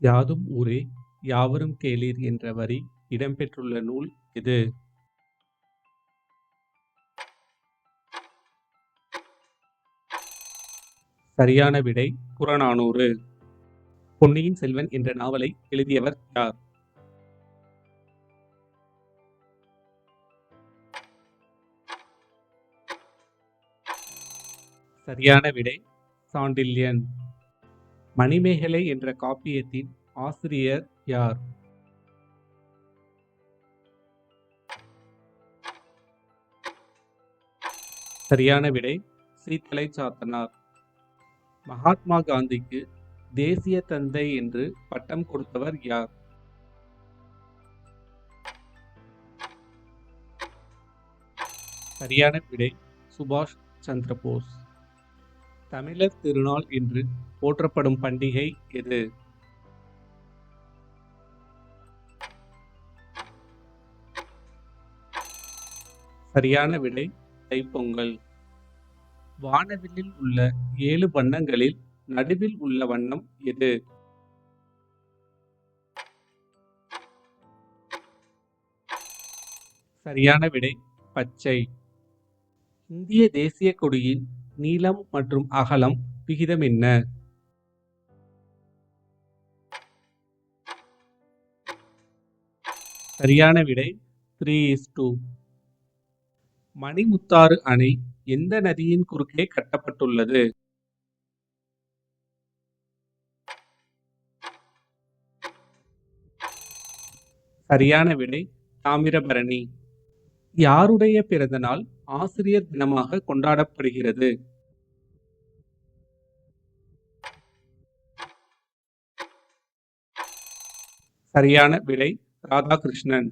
யாதும் ஊரே யாவரும் கேளீர் என்ற வரி இடம்பெற்றுள்ள நூல் எது? சரியான விடை புறநானூறு. பொன்னியின் செல்வன் என்ற நாவலை எழுதியவர் யார்? சரியான விடை சாண்டில்யன். மணிமேகலை என்ற காப்பியத்தின் ஆசிரியர் யார்? சரியான விடை சீத்தலை சாத்தனார். மகாத்மா காந்திக்கு தேசிய தந்தை என்று பட்டம் கொடுத்தவர் யார்? சரியான விடை சுபாஷ் சந்திரபோஸ். தமிழர் திருநாள் என்று போற்றப்படும் பண்டிகை எது? சரியான விடை தைப்பொங்கல். வானவில்லில் உள்ள 7 வண்ணங்களில் நடுவில் உள்ள வண்ணம் எது? சரியான விடை பச்சை. இந்திய தேசிய கொடியின் நீளம் மற்றும் அகலம் விகிதம் என்ன? சரியான விடை 3:2. மணிமுத்தாறு அணை எந்த நதியின் குறுக்கே கட்டப்பட்டுள்ளது? சரியான விடை தாமிரபரணி. யாருடைய பிறந்தநாள் ஆசிரியர் தினமாக கொண்டாடப்படுகிறது? சரியான விடை ராதாகிருஷ்ணன்.